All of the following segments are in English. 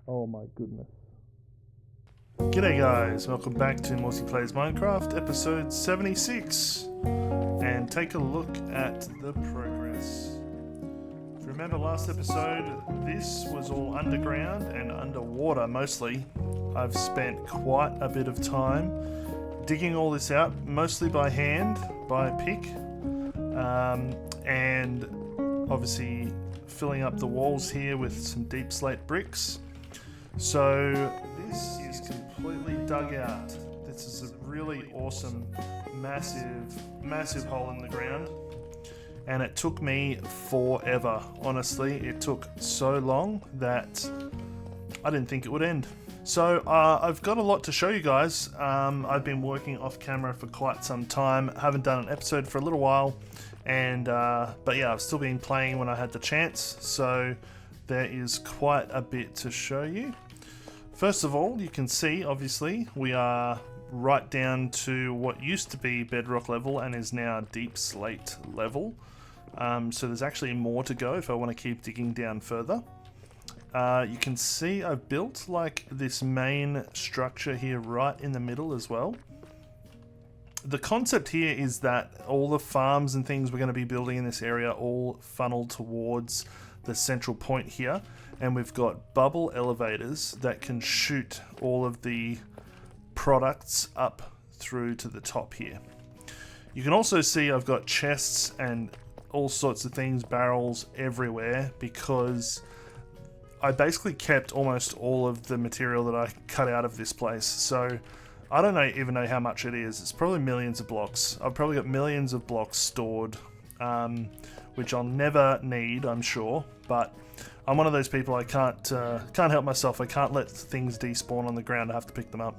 Oh my goodness. G'day guys, welcome back to Morezy Plays Minecraft, episode 76. And take a look at the progress. If you remember last episode, this was all underground and underwater mostly. I've spent quite a bit of time digging all this out, mostly by hand, by pick, and obviously filling up the walls here with some deep slate bricks. So this is completely dug out. This is a really awesome, massive hole in the ground. And it took me forever, honestly. It took so long that I didn't think it would end. So I've got a lot to show you guys. I've been working off camera for quite some time. Haven't done an episode for a little while. But yeah, I've still been playing when I had the chance. So there is quite a bit to show you. First of all, you can see, obviously, we are right down to what used to be bedrock level and is now deep slate level. So there's actually more to go if I want to keep digging down further. You can see I've built like this main structure here right in the middle as well. The concept here is that all the farms and things we're going to be building in this area all funnel towards the central point here. And we've got bubble elevators that can shoot all of the products up through to the top here. You can also see I've got chests and all sorts of things, barrels everywhere, because I basically kept almost all of the material that I cut out of this place. So I don't even know how much it is. It's probably millions of blocks. I've probably got millions of blocks stored, which I'll never need, I'm sure, but I'm one of those people, I can't help myself. I can't let things despawn on the ground. I have to pick them up.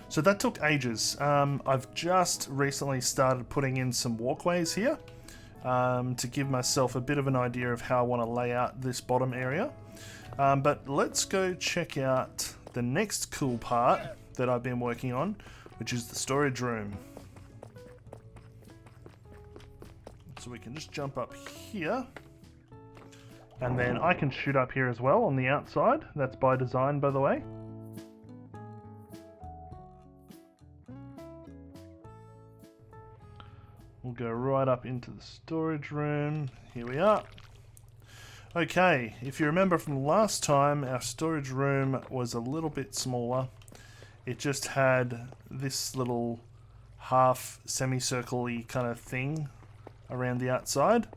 So that took ages. I've just recently started putting in some walkways here to give myself a bit of an idea of how I want to lay out this bottom area. But let's go check out the next cool part that I've been working on, which is the storage room. So we can just jump up here. And then I can shoot up here as well on the outside. That's by design, by the way. We'll go right up into the storage room. Here we are. Okay, if you remember from last time, our storage room was a little bit smaller. It just had this little half semicircle-y kind of thing around the outside,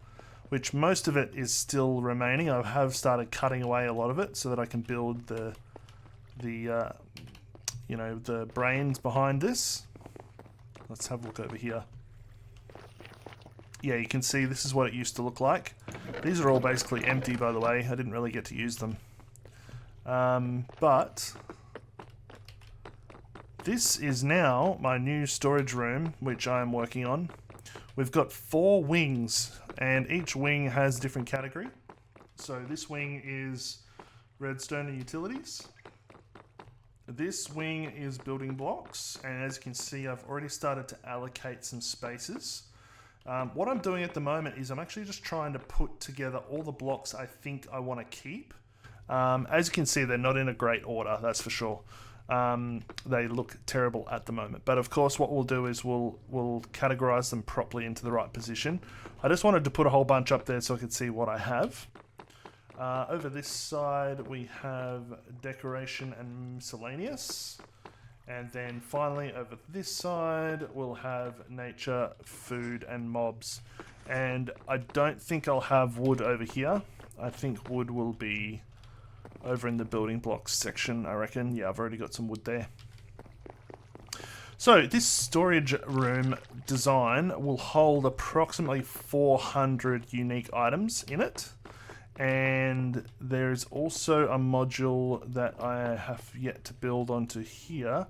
which most of it is still remaining. I have started cutting away a lot of it so that I can build the brains behind this. Let's have a look over here. Yeah, you can see this is what it used to look like. These are all basically empty, by the way. I didn't really get to use them. But this is now my new storage room, which I'm working on. We've got 4 wings, and each wing has a different category. So this wing is redstone and utilities. This wing is building blocks, and as you can see, I've already started to allocate some spaces. What I'm doing at the moment is I'm actually just trying to put together all the blocks I think I want to keep. As you can see, they're not in a great order, that's for sure. They look terrible at the moment, but of course what we'll do is we'll categorize them properly into the right position. I just wanted to put a whole bunch up there so I could see what I have. Over this side we have decoration and miscellaneous, and then finally over this side we'll have nature, food and mobs. And I don't think I'll have wood over here. I think wood will be over in the building blocks section, I reckon. Yeah, I've already got some wood there. So this storage room design will hold approximately 400 unique items in it. And there's also a module that I have yet to build onto here,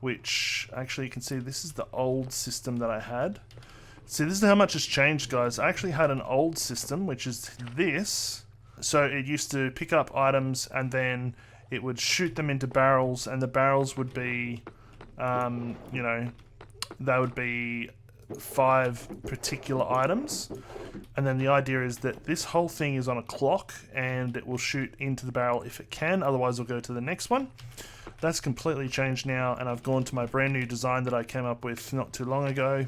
which actually you can see this is the old system that I had. See, this is how much has changed, guys. I actually had an old system, which is this. So it used to pick up items and then it would shoot them into barrels, and the barrels would be, they would be 5 particular items. And then the idea is that this whole thing is on a clock and it will shoot into the barrel if it can, otherwise it'll go to the next one. That's completely changed now, and I've gone to my brand new design that I came up with not too long ago.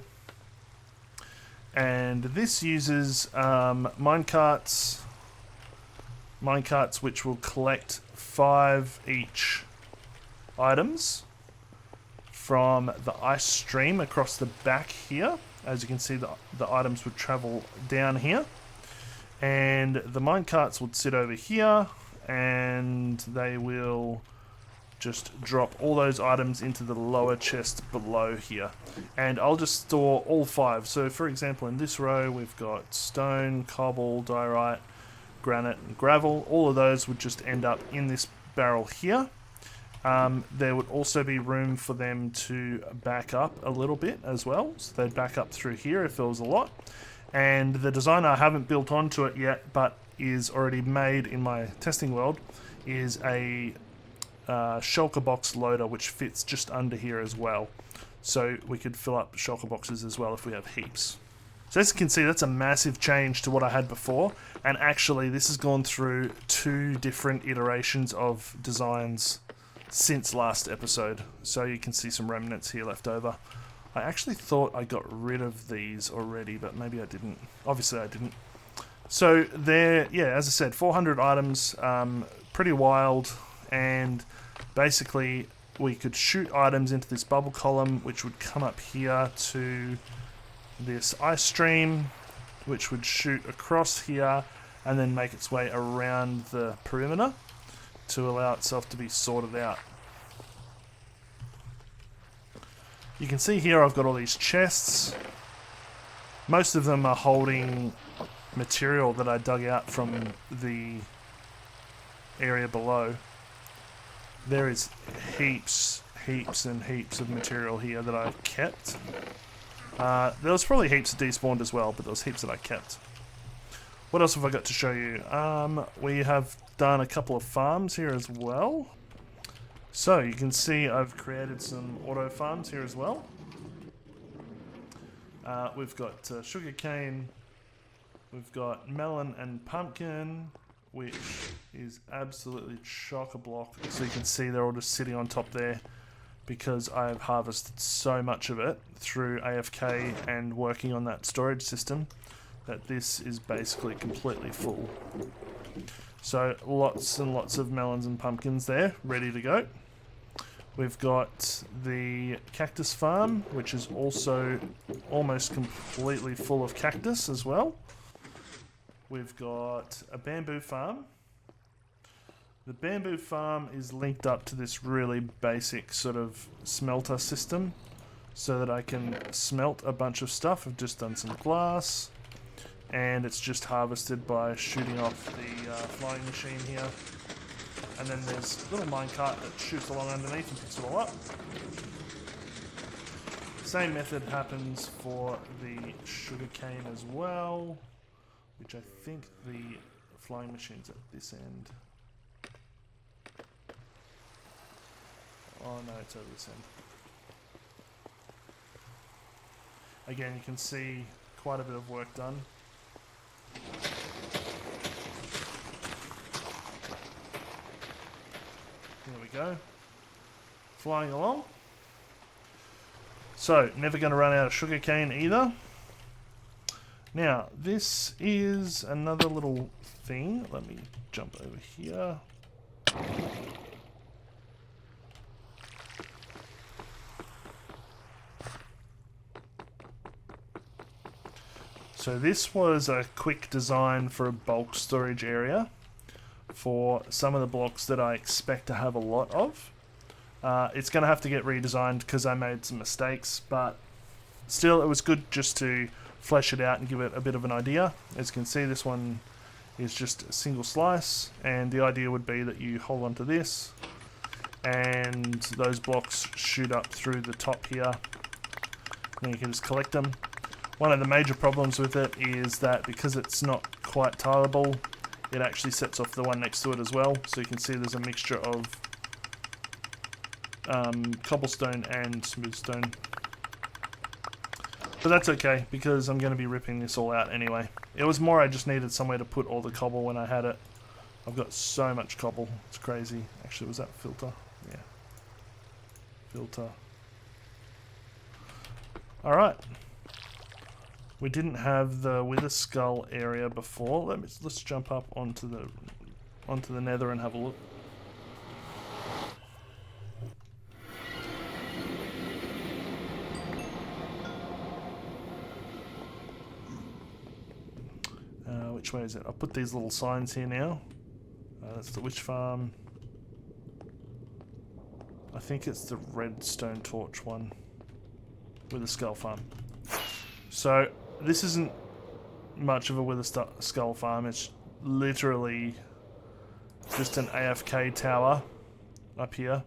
And this uses minecarts which will collect 5 each items from the ice stream across the back here. As you can see, the items would travel down here, and the minecarts would sit over here, and they will just drop all those items into the lower chest below here. And I'll just store all 5. So for example, in this row we've got stone, cobble, diorite, granite and gravel. All of those would just end up in this barrel here. There would also be room for them to back up a little bit as well. So they'd back up through here if there was a lot. And the design I haven't built onto it yet, but is already made in my testing world, is a shulker box loader which fits just under here as well. So we could fill up shulker boxes as well if we have heaps. So as you can see, that's a massive change to what I had before, and actually this has gone through 2 different iterations of designs since last episode. So you can see some remnants here left over. I actually thought I got rid of these already, but maybe I didn't. Obviously I didn't. So there, yeah, as I said, 400 items, pretty wild, and basically we could shoot items into this bubble column which would come up here to this ice stream, which would shoot across here and then make its way around the perimeter to allow itself to be sorted out. You can see here I've got all these chests. Most of them are holding material that I dug out from the area below. There is heaps and heaps of material here that I've kept. There was probably heaps that despawned as well, but there was heaps that I kept. What else have I got to show you? We have done a couple of farms here as well. So you can see I've created some auto farms here as well. We've got sugarcane, we've got melon and pumpkin, which is absolutely chock-a-block. So you can see they're all just sitting on top there because I've harvested so much of it through AFK and working on that storage system that this is basically completely full. So lots and lots of melons and pumpkins there, ready to go. We've got the cactus farm, which is also almost completely full of cactus as well. We've got a bamboo farm. The bamboo farm is linked up to this really basic sort of smelter system so that I can smelt a bunch of stuff. I've just done some glass, and it's just harvested by shooting off the flying machine here. And then there's a little minecart that shoots along underneath and picks it all up. Same method happens for the sugarcane as well, which I think the flying machine's at this end. Oh no, it's over this end. Again, you can see quite a bit of work done. There we go. Flying along. So, never going to run out of sugarcane either. Now, this is another little thing. Let me jump over here. So this was a quick design for a bulk storage area for some of the blocks that I expect to have a lot of. It's going to have to get redesigned because I made some mistakes, but still it was good just to flesh it out and give it a bit of an idea. As you can see, this one is just a single slice, and the idea would be that you hold on to this and those blocks shoot up through the top here, and you can just collect them. One of the major problems with it is that because it's not quite tileable, it actually sets off the one next to it as well. So you can see there's a mixture of cobblestone and smooth stone. But that's okay, because I'm going to be ripping this all out anyway. It was more I just needed somewhere to put all the cobble when I had it. I've got so much cobble. It's crazy. Actually, was that filter? Yeah. Filter. Alright. We didn't have the Wither Skull area before. Let's jump up onto the nether and have a look. Which way is it? I'll put these little signs here now. That's the witch farm. I think it's the redstone torch one with the skull farm. So this isn't much of a Wither Skull farm. It's literally just an AFK tower up here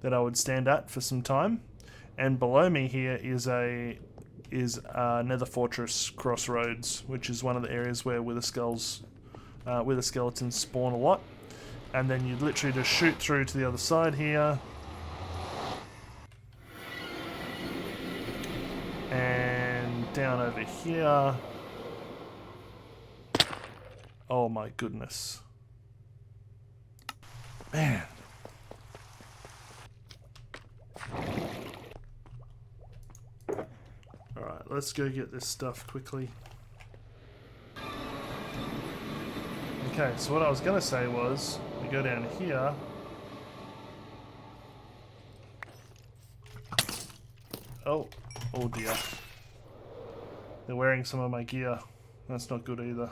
that I would stand at for some time. And below me here is Nether Fortress Crossroads, which is one of the areas where Wither skeletons spawn a lot. And then you'd literally just shoot through to the other side here. And down over here. Oh my goodness. Man. Alright, let's go get this stuff quickly. Okay, so what I was going to say was, we go down here. Oh dear. They're wearing some of my gear. That's not good either.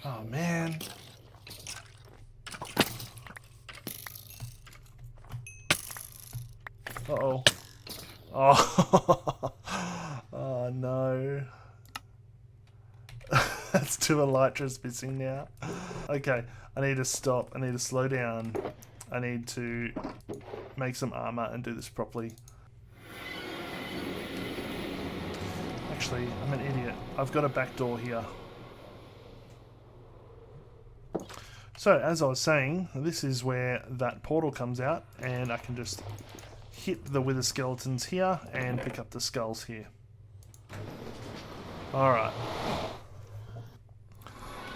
Oh man. Uh-oh. Oh. Oh no. That's two elytras missing now. Okay, I need to stop. I need to slow down. I need to make some armor and do this properly. Actually, I'm an idiot. I've got a back door here. So, as I was saying, this is where that portal comes out, and I can just hit the Wither skeletons here and pick up the skulls here. Alright.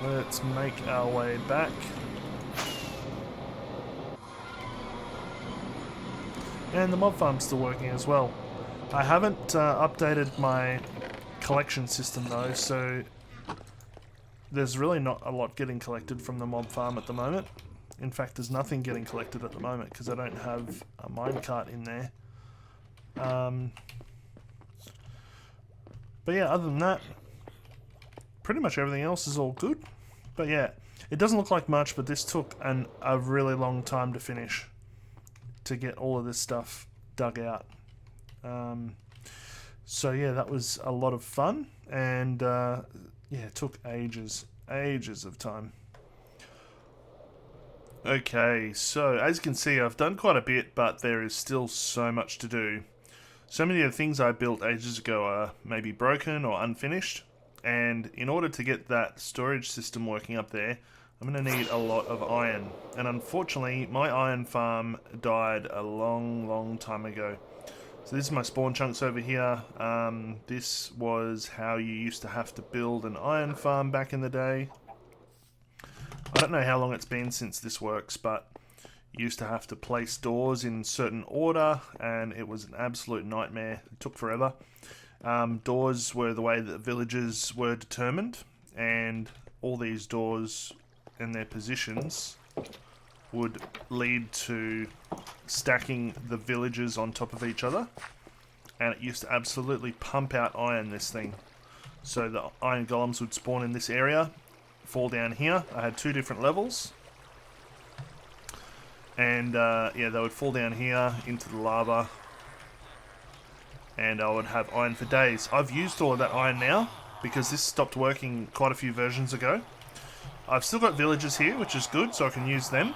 Let's make our way back. And the mob farm's still working as well. I haven't updated my collection system though, so there's really not a lot getting collected from the mob farm at the moment. In fact, there's nothing getting collected at the moment because I don't have a minecart in there. But yeah, other than that, pretty much everything else is all good. But yeah, it doesn't look like much, but this took a really long time to finish, to get all of this stuff dug out. So yeah, that was a lot of fun, and yeah, it took ages of time. Okay, so as you can see, I've done quite a bit, but there is still so much to do. So many of the things I built ages ago are maybe broken or unfinished, and in order to get that storage system working up there, I'm going to need a lot of iron. And unfortunately, my iron farm died a long time ago. So this is my spawn chunks over here. This was how you used to have to build an iron farm back in the day. I don't know how long it's been since this works, but you used to have to place doors in certain order, and it was an absolute nightmare. It took forever. Doors were the way that villages were determined, and all these doors and their positions would lead to stacking the villages on top of each other, and it used to absolutely pump out iron, this thing. So the iron golems would spawn in this area, fall down here. I had two different levels, and yeah, they would fall down here into the lava, and I would have iron for days. I've used all of that iron now because this stopped working quite a few versions ago. I've still got villages here, which is good, so I can use them.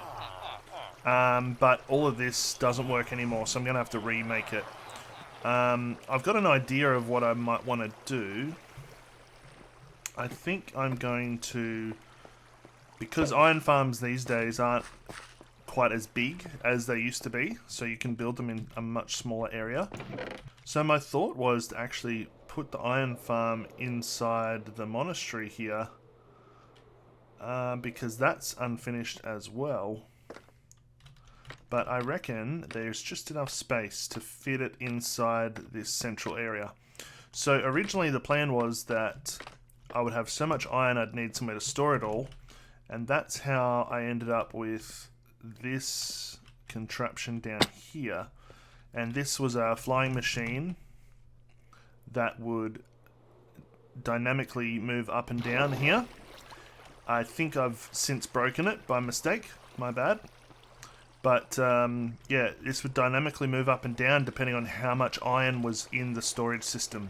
But all of this doesn't work anymore, so I'm going to have to remake it. I've got an idea of what I might want to do. I think I'm going to... Because iron farms these days aren't quite as big as they used to be, so you can build them in a much smaller area. So my thought was to actually put the iron farm inside the monastery here, because that's unfinished as well. But I reckon there's just enough space to fit it inside this central area. So originally the plan was that I would have so much iron I'd need somewhere to store it all, and that's how I ended up with this contraption down here. And this was a flying machine that would dynamically move up and down here. I think I've since broken it by mistake, my bad. But yeah, this would dynamically move up and down depending on how much iron was in the storage system.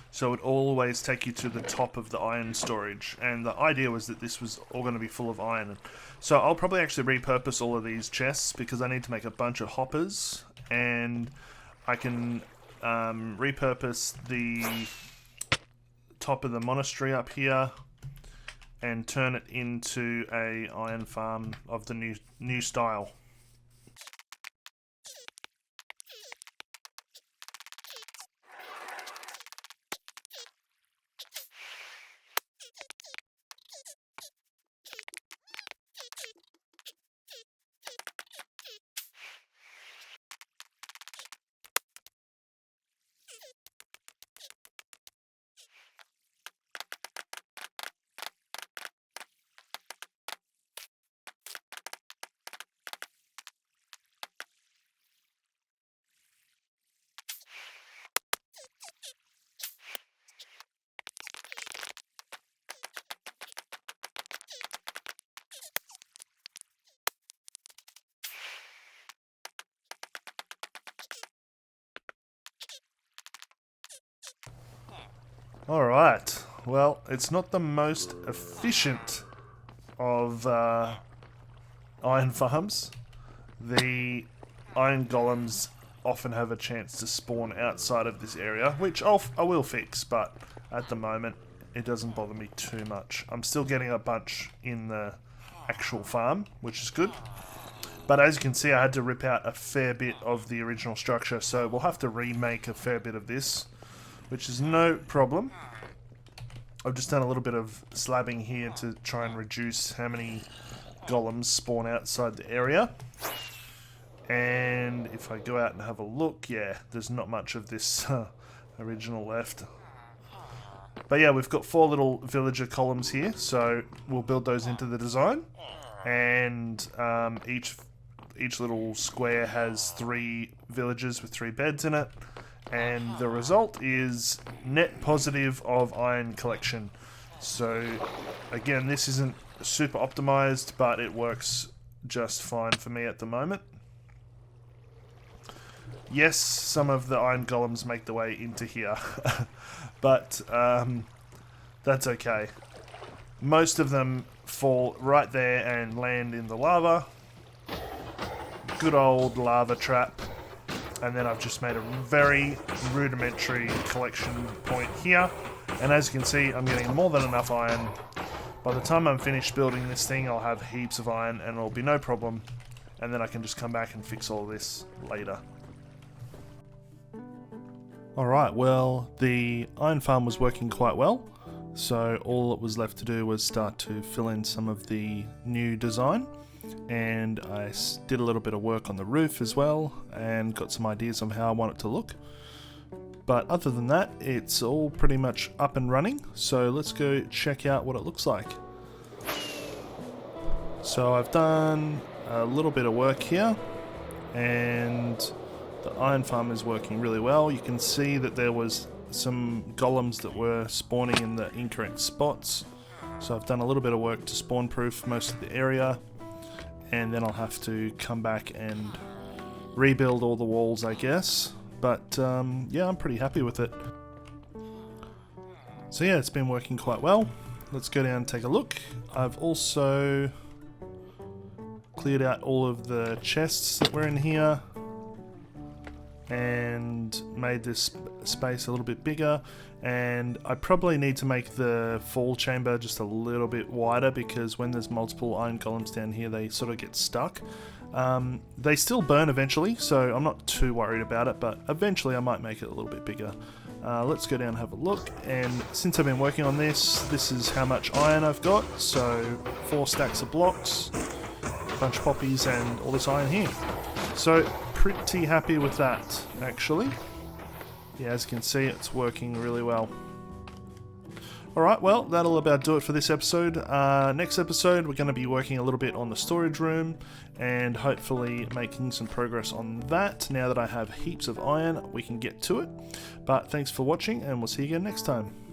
So it would always take you to the top of the iron storage. And the idea was that this was all going to be full of iron. So I'll probably actually repurpose all of these chests because I need to make a bunch of hoppers. And I can repurpose the top of the monastery up here and turn it into a iron farm of the new style. Alright, well, it's not the most efficient of iron farms. The iron golems often have a chance to spawn outside of this area, which I will fix, but at the moment it doesn't bother me too much. I'm still getting a bunch in the actual farm, which is good. But as you can see, I had to rip out a fair bit of the original structure, so we'll have to remake a fair bit of this, which is no problem. I've just done a little bit of slabbing here to try and reduce how many golems spawn outside the area. And if I go out and have a look, yeah, there's not much of this original left. But yeah, we've got 4 little villager columns here, so we'll build those into the design. And each little square has 3 villagers with 3 beds in it. And the result is net positive of iron collection. So again, this isn't super optimized, but it works just fine for me at the moment. Yes, some of the iron golems make their way into here, but that's okay. Most of them fall right there and land in the lava. Good old lava trap. And then I've just made a very rudimentary collection point here. And as you can see, I'm getting more than enough iron. By the time I'm finished building this thing, I'll have heaps of iron and it'll be no problem. And then I can just come back and fix all this later. Alright, well, the iron farm was working quite well. So all that was left to do was start to fill in some of the new design. And I did a little bit of work on the roof as well and got some ideas on how I want it to look. But other than that, it's all pretty much up and running, so let's go check out what it looks like. So I've done a little bit of work here and the iron farm is working really well. You can see that there was some golems that were spawning in the incorrect spots, so I've done a little bit of work to spawn proof most of the area. And then I'll have to come back and rebuild all the walls, I guess. But yeah, I'm pretty happy with it. So yeah, it's been working quite well. Let's go down and take a look. I've also cleared out all of the chests that were in here. and made this space a little bit bigger, and I probably need to make the fall chamber just a little bit wider, because when there's multiple iron columns down here they sort of get stuck. They still burn eventually, so I'm not too worried about it, but eventually I might make it a little bit bigger. Let's go down and have a look, and since I've been working on this is how much iron I've got. So 4 stacks of blocks, a bunch of poppies, and all this iron here. So pretty happy with that, actually. Yeah, as you can see, it's working really well. Alright, well, that'll about do it for this episode. Next episode, we're going to be working a little bit on the storage room, and hopefully making some progress on that. Now that I have heaps of iron, we can get to it. But thanks for watching, and we'll see you again next time.